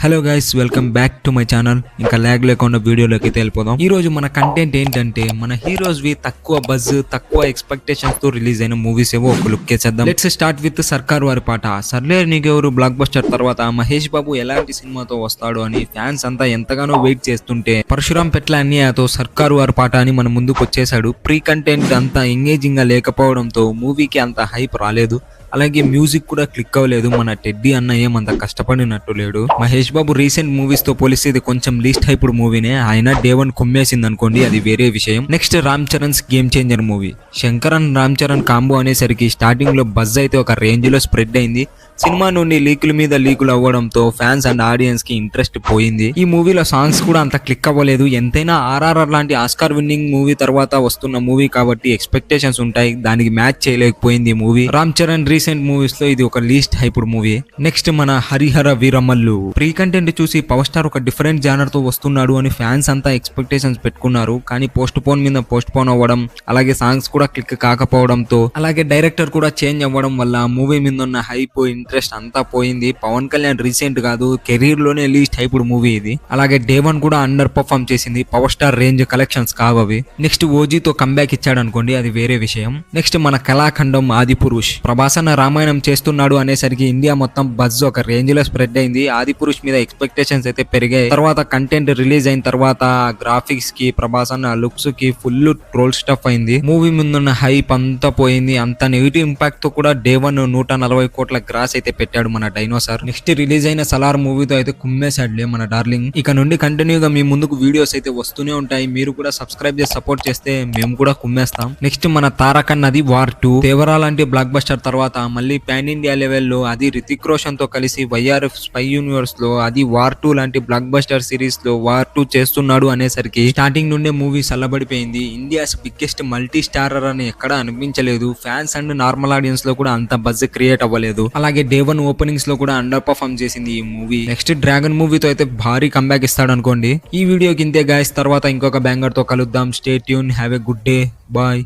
Hello guys, welcome back to my channel. ఇంకా log లేకుండా వీడియోలోకి వెళ్ళిపోదాం. ఈ రోజు మన కంటెంట్ ఏంటంటే మన హీరోస్ వి తక్కువ బజ్, తక్కువ ఎక్స్పెక్టేషన్స్ తో రిలీజ్ అయిన మూవీస్ ఏవో ఒక లుక్ చేద్దాం. లెట్స్ స్టార్ట్ విత్ సర్కార్ వారి పాట. సర్లే నీకెవరు బ్లాక్ బస్టర్ తర్వాత మహేష్ బాబు ఎలాంటి సినిమాతో వస్తాడు అని ఫ్యాన్స్ అంతా ఎంతగానో వెయిట్ చేస్తుంటే పరశురాం పెట్ల అన్యాయతో సర్కార్ వారి పాట అని మన ముందుకు వచ్చేసాడు. ప్రీ కంటెంట్ అంతా ఎంగేజింగ్ గా లేకపోవడంతో మూవీకి అంత హైప్ రాలేదు. అలాగే మ్యూజిక్ కూడా క్లిక్ అవ్వలేదు. మన టెడ్డీ అన్న ఏమంత కష్టపడినట్టు లేడు. మహేష్ బాబు రీసెంట్ మూవీస్ తో పోలిస్తే ఇది కొంచెం లీస్ట్ హైప్డ్ మూవీనే. ఆయన డే1 కుమ్మేసింది అనుకోండి, అది వేరే విషయం. Next Ram Charan's game changer movie. Shankar and Ram Charan combo అనేసరికి స్టార్టింగ్ లో బజ్ అయితే ఒక రేంజ్ లో స్ప్రెడ్ అయింది. సినిమా నుండి లీకుల మీద లీకులు అవ్వడంతో ఫ్యాన్స్ అండ్ ఆడియన్స్ కి ఇంట్రెస్ట్ పోయింది. ఈ మూవీలో సాంగ్స్ కూడా అంత క్లిక్ అవ్వలేదు. ఎంతైనా ఆర్ఆర్ఆర్ లాంటి ఆస్కార్ విన్నింగ్ మూవీ తర్వాత వస్తున్న మూవీ కాబట్టి ఎక్స్పెక్టేషన్స్ ఉంటాయి, దానికి మ్యాచ్ చేయలేకపోయింది ఈ movie. Ram Charan recent movies లో ఇది ఒక లీస్ట్ హైప్డ్ మూవీ. నెక్స్ట్ మన హరిహర వీరమల్లు. ప్రీ కంటెంట్ చూసి పవర్ స్టార్ ఒక డిఫరెంట్ జానర్ తో వస్తున్నాడు అని ఫ్యాన్స్ అంతా ఎక్స్పెక్టేషన్స్ పెట్టుకున్నారు. కానీ పోస్ట్ పోన్ మీద పోస్ట్ పోన్ అవ్వడం, అలాగే సాంగ్స్ కూడా క్లిక్ కాకపోవడంతో, అలాగే డైరెక్టర్ కూడా చేంజ్ అవ్వడం వల్ల మూవీ మీద ఉన్న హైప్ ఇంట్రెస్ట్ అంతా పోయింది. పవన్ కళ్యాణ్ రీసెంట్ కాదు, కెరీర్ లోనే లీస్ట్ హైప్డ్ మూవీ ఇది. అలాగే డే1 కూడా అండర్ పర్ఫార్మ్ చేసింది. పవర్ స్టార్ రేంజ్ కలెక్షన్స్ కావవి. నెక్స్ట్ ఓజీతో కంబ్యాక్ ఇచ్చాడు అనుకోండి, అది వేరే విషయం. నెక్స్ట్ మన కళాఖండం ఆదిపురుష్. ప్రభాస్ అన్న రామాయణం చేస్తున్నాడు అనేసరికి ఇండియా మొత్తం బజ్ ఒక రేంజ్ లో స్ప్రెడ్ అయింది. ఆదిపురుష్ మీద ఎక్స్పెక్టేషన్స్ అయితే పెరిగాయి. తర్వాత కంటెంట్ రిలీజ్ అయిన తర్వాత గ్రాఫిక్స్ కి, ప్రభాస్ అన్న లుక్స్ కి ఫుల్ ట్రోల్ స్టఫ్ అయింది. మూవీ ముందున్న హైప్ అంతా పోయింది. అంత నెగిటివ్ ఇంపాక్ట్ తో కూడా డే1 140 కోట్ల గ్రాస్ అయితే పెట్టాడు మన డైనోసార్. నెక్స్ట్ రిలీజ్ అయిన సలార్ మూవీతో అయితే కుమ్మేశాడులే మన డార్లింగ్. ఇక నుండి కంటిన్యూగా మీ ముందుకు వీడియోస్ అయితే వస్తూనే ఉంటాయి. మీరు కూడా సబ్స్క్రైబ్ చేసి సపోర్ట్ చేస్తే మేము కూడా కుమ్మేస్తాం. నెక్స్ట్ మన తారక్ అన్నది వార్ 2. దేవరా లాంటి బ్లాక్ బస్టర్ తర్వాత మళ్ళీ పాన్ ఇండియా లెవెల్లో అది రితిక్ రోషన్ తో కలిసి వైఆర్ఎఫ్ స్పై యూనివర్స్ లో అది వార్ 2 లాంటి బ్లాక్ బస్టర్ సిరీస్ లో వార్ 2 చేస్తున్నాడు అనేసరికి స్టార్టింగ్ నుండే మూవీ సల్లబడిపోయింది. ఇండియాస్ బిగ్గెస్ట్ మల్టీ స్టారర్ అని ఎక్కడా అనిపించలేదు. ఫ్యాన్స్ అండ్ నార్మల్ ఆడియన్స్ లో కూడా అంత బజ్ క్రియేట్ అవ్వలేదు. అలాగే డే1 ఓపెనింగ్స్ లో కూడా అండర్ పర్ఫార్మ్ చేసింది ఈ మూవీ. నెక్స్ట్ డ్రాగన్ మూవీతో అయితే భారీ కంబ్యాక్ ఇస్తాడు అనుకోండి. ఈ వీడియోకి ఇంతే గాయస్, తర్వాత ఇంకొక బ్యాంగర్ తో కలుద్దాం. Stay tune, have a good day, bye.